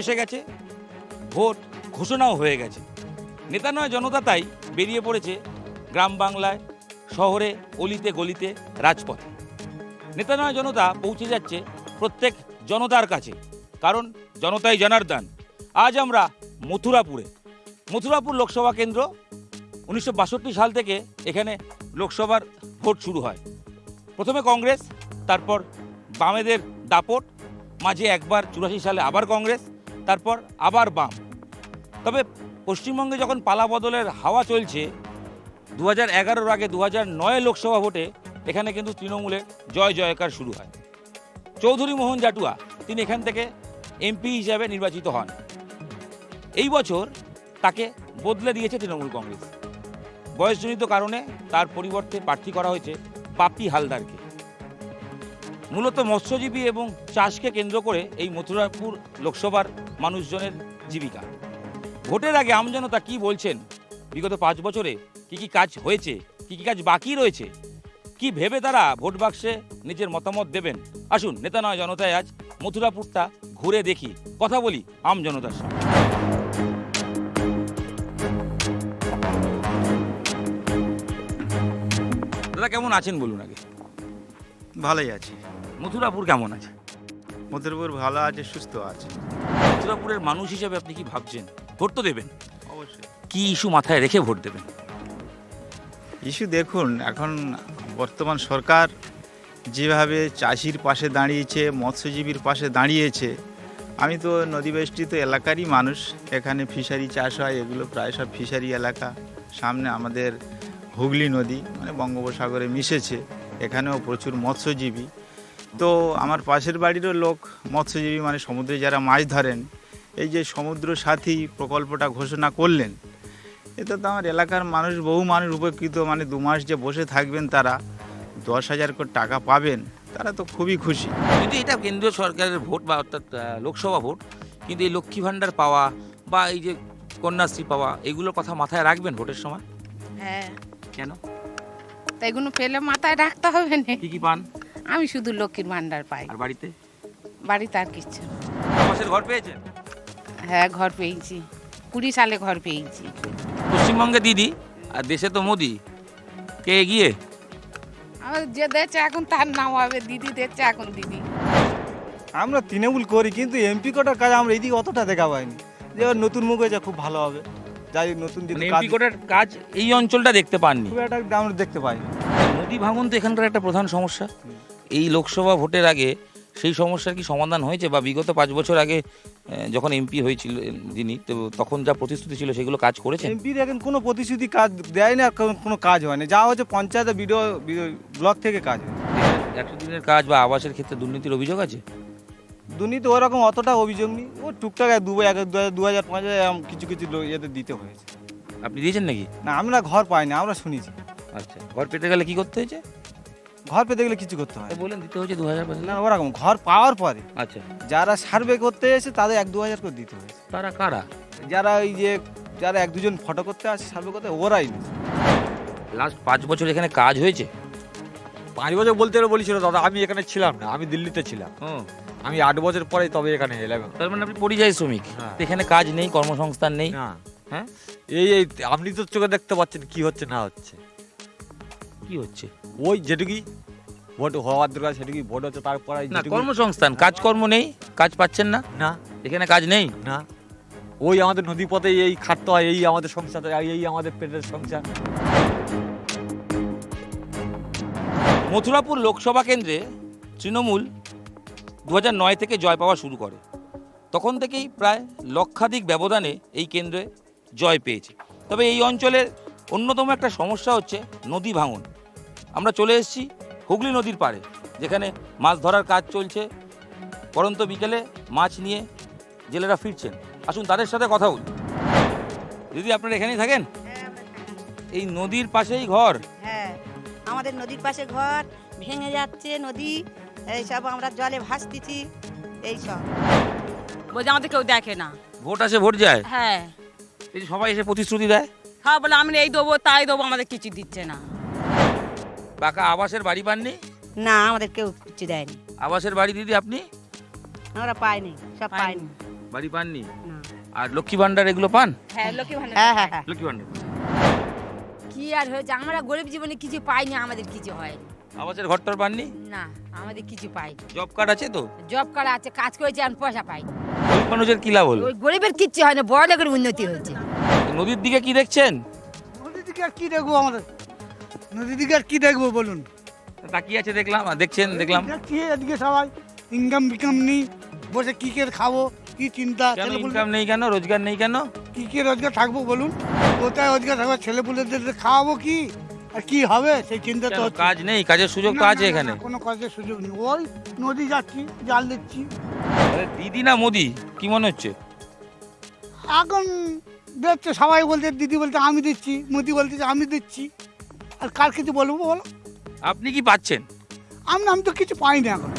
বসে গেছে, ভোট ঘোষণাও হয়ে গেছে। নেতা নয় জনতা তাই বেরিয়ে পড়েছে গ্রাম বাংলায়, শহরে, অলিতে গলিতে, রাজপথে। নেতা নয় জনতা পৌঁছে যাচ্ছে প্রত্যেক জনতার কাছে, কারণ জনতাই জনার্দন। আজ আমরা মথুরাপুর লোকসভা কেন্দ্র। 1962 সাল থেকে এখানে লোকসভার ভোট শুরু হয়। প্রথমে কংগ্রেস, তারপর বামেদের দাপট, মাঝে একবার 84 সালে আবার কংগ্রেস, তারপর আবার বাম। তবে পশ্চিমবঙ্গে যখন পালা বদলের হাওয়া চলছে, 2011-র আগে 2009 লোকসভা ভোটে এখানে কিন্তু তৃণমূলের জয় জয়কার শুরু হয়। চৌধুরী মোহন জাটুয়া তিনি এখান থেকে এমপি হিসাবে নির্বাচিত হন। এই বছর তাকে বদলে দিয়েছে তৃণমূল কংগ্রেস। বয়সজনিত কারণে তার পরিবর্তে প্রার্থী করা হয়েছে বাপি হালদারকে। মূলত মৎস্যজীবী এবং চাষকে কেন্দ্র করে এই মথুরাপুর লোকসভার মানুষজনের জীবিকা। ভোটের আগে আমজনতা কি বলছেন, বিগত 5 বছরে কি কি কাজ হয়েছে, কি কি কাজ বাকি রয়েছে, কি ভেবে তারা ভোট বাক্সে নিজের মতামত দেবেন, আসুন নেতা নয় জনতায় আজ মথুরাপুরটা ঘুরে দেখি, কথা বলি আমজনতার সঙ্গে। দাদা কেমন আছেন বলুন আগে? ভালোই আছে। মথুরাপুর কেমন আছে? মথুরাপুর ভালো আছে, সুস্থ আছে। মথুরাপুরের মানুষ হিসেবে আপনি কি ভাবছেন? ভোট তো দেবেন, অবশ্যই। কি ইস্যু মাথায় রেখে ভোট দেবেন? ইস্যু দেখুন, এখন বর্তমান সরকার যেভাবে চাষির পাশে দাঁড়িয়েছে, মৎস্যজীবীর পাশে দাঁড়িয়েছে। আমি তো নদীবেষ্টিত এলাকারই মানুষ, এখানে ফিশারি চাষ হয়, এগুলো প্রায় সব ফিশারি এলাকা। সামনে আমাদের হুগলি নদী মানে বঙ্গোপসাগরে মিশেছে, এখানেও প্রচুর মৎস্যজীবী। তো আমার পাশের বাড়িরও লোক মৎস্যজীবী, মানে সমুদ্রে যারা মাছ ধরেন। এই যে সমুদ্র সাথী প্রকল্পটা ঘোষণা করলেন, এতে তো আমার এলাকার মানুষ, বহু মানুষ উপকৃত। মানে 2 মাস যে বসে থাকবেন তারা 10,000 করে টাকা পাবেন, তারা তো খুবই খুশি। কিন্তু এটা কেন্দ্রীয় সরকারের ভোট বা অর্থাৎ লোকসভা ভোট, কিন্তু এই লক্ষ্মী ভাণ্ডার পাওয়া বা এই যে কন্যাশ্রী পাওয়া, এগুলোর কথা মাথায় রাখবেন ভোটের সময়? হ্যাঁ, কেন? তাই এগুলো পেলে মাথায় রাখতে হবে না। কি কি পান? আমি শুধু লক্ষ্মীর ভান্ডার পাই, আর বাড়িতে? বাড়িতে আর কিছু না। আবাসের ঘর পেয়েছেন? হ্যাঁ, ঘর পেয়েছি, 20 সালে ঘর পেয়েছি। পশ্চিমবঙ্গে দিদি আর দেশে তো মোদি, কে এগিয়ে? আমার যে দেখছে এখন তার নাম হবে দিদি, দেখছে এখন দিদি। আমরা তৃণমূল করি, কিন্তু এমপি কোটার কাজ আমরা এইদিকে অতটা দেখা পাইনি। যে ওর নতুন মুখ হয়েছে, খুব ভালো হবে। যাই হোক, নতুন যদি এমপি কোটার কাজ এই অঞ্চলটা দেখতে পাননি? খুব একটা আমরা দেখতে পাইনি। মোদি ভাঙন তো এখানকার একটা প্রধান সমস্যা। এই লোকসভা ভোটের আগে সেই সমস্যার কি সমাধান হয়েছে? বা বিগত 5 বছর আগে যখন এমপি হয়েছিল যিনি, তো তখন যা প্রতিশ্রুতি ছিল সেগুলো কাজ করেছে? এমপি এখন কোনো প্রতিশ্রুতি কাজ দেয় না, কোনো কাজ হয়নি। যা হচ্ছে পঞ্চায়েত বিডিও ব্লক থেকে কাজ হয়। 100 দিনের কাজ বা আবাসের ক্ষেত্রে দুর্নীতির অভিযোগ আছে? দুর্নীতি ওরকম অতটা অভিযোগ নেই, ও টুকটাক 2,000 5,000 এরকম কিছু কিছু এদের দিতে হয়েছে। আপনি দিয়েছেন নাকি? না, আমরা ঘর পাইনি, আমরা শুনেছি। আচ্ছা, ঘর পেতে গেলে কি করতে হয়েছে? ঘর পেতে গেলে কিছু করতে হয় বলেন দিতে হয়েছে 2,000 না, ওরকম ঘর পাওয়ার পরে আচ্ছা, যারা সার্ভে করতে এসে তাদের 1-2,000 করে দিতে হয়েছে। তারা কারা? যারা ওই যে যারা 1-2 জন ফটো করতে আসে, সার্ভে করতে, ওরাই নিয়েছে। লাস্ট 5 বছর এখানে কাজ হয়েছে? 5 বছর বলতে বলেছিল দাদা, আমি এখানে ছিলাম না, আমি দিল্লিতে ছিলাম। আমি 8 বছর পরে তবে এখানে এলাম। তার মানে আপনি পরিযায়ী শ্রমিক? হ্যাঁ। তো এখানে কাজ নেই, কর্মসংস্থান নেই? না, হ্যাঁ, এই আপনি তো চোখে দেখতে পাচ্ছেন কি হচ্ছে না হচ্ছে। কি হচ্ছে? ওই যেটুকুই ভোট হওয়ার দরকার সেটুকুই ভোট হচ্ছে, তারপরে না, কর্মসংস্থান, কাজকর্ম নেই, কাজ পাচ্ছেন না? না এখানে কাজ নেই? না, ওই আমাদের নদী পথে এই খাটতে হয়, এই আমাদের সংসার, এই আমাদের পেটের সংসার। মথুরাপুর লোকসভা কেন্দ্রে তৃণমূল 2009 থেকে জয় পাওয়া শুরু করে। তখন থেকেই প্রায় লক্ষাধিক ব্যবধানে এই কেন্দ্রে জয় পেয়েছে। তবে এই অঞ্চলের অন্যতম একটা সমস্যা হচ্ছে নদী ভাঙন। আমরা চলে এসেছি হুগলি নদীর পাড়ে, যেখানে মাছ ধরার কাজ চলছে। পরন্ত বিকেলে মাছ নিয়ে জেলেরা ফিরছেন। আসুন তাদের সাথে কথা বলি। দিদি, আপনারা এখানেই থাকেন? হ্যাঁ, আমরা থাকি। এই নদীর পাশেই ঘর? হ্যাঁ, আমাদের নদীর পাশে ঘর, ভেঙে যাচ্ছে নদী, এইসব আমরা জলে ভাসতেছি, এইসব। বলছে আমাদের কেউ দেখে না। ভোট আসে ভোট যায়, হ্যাঁ, এই যে সবাই এসে প্রতিশ্রুতি দেয়, হ্যাঁ বলে আমি এই দেবো তাই দেবো, আমাদের কিছু দিচ্ছে না। পাকা আবাসের বাড়ি পাননি? না, আমাদের কেউ কিছু দেয়নি, আবাসের বাড়ি দিদি আপনি? আমরা পাইনি, সব পাইনি। বাড়ি পাননি? আর লক্ষ্মী ভান্ডার এগুলো পান? হ্যাঁ লক্ষ্মী ভান্ডার হ্যাঁ হ্যাঁ হ্যাঁ লক্ষ্মী ভান্ডার কি আর হয়েছে, আমরা গরিব জীবনে কিছু পাইনি, আমাদের কিছু হয়নি। আবাসের ঘরটার পাননি? না, আমাদের কিছু পাইনি। জব কার্ড আছে তো? জব কার্ড আছে, কাজ করেছে, আমি পয়সা পাইনি। গরিব মানুষের কি লাভ হলো? ওই গরিবের কিচ্ছু হয় না, বড় লোকের উন্নতি হয়েছে। নদীর দিকে কি দেখছেন? নদীর দিকে আর কি দেখবো আমাদের, নদীর দিকে আর কি দেখবো বলুন। তাকিয়ে আছে দেখলাম, আর দেখলাম। দেখছি এদিকে সবাই ইনকাম বিকাম নেই, বসে কি করে খাবো, কি চিন্তা, কেন ছেলেপুলে ইনকাম নেই কেন, রোজগার নেই কেন? কি কি রোজগার থাকবো বলুন, কোথায় রোজগার থাকবো, ছেলেপুলেদের খাওয়াবো কি আর কি হবে সেই চিন্তা তো কেন হচ্ছে। কাজ নেই? কাজের সুযোগ তো না, আছে না, না, এখানে। না, কোনো কাজের সুযোগ নেই, ওই নদী যাচ্ছি জাল দিচ্ছি। আরে দিদি না মোদি, কি মনে হচ্ছে? এখন দেখছে সবাই বলছে, দিদি বলতে আমি দিচ্ছি, মোদি বলতে আমি দিচ্ছি, আর কার কিছু বলবো বলো। আপনি কি পাচ্ছেন? আমি তো কিছু পাই না এখন।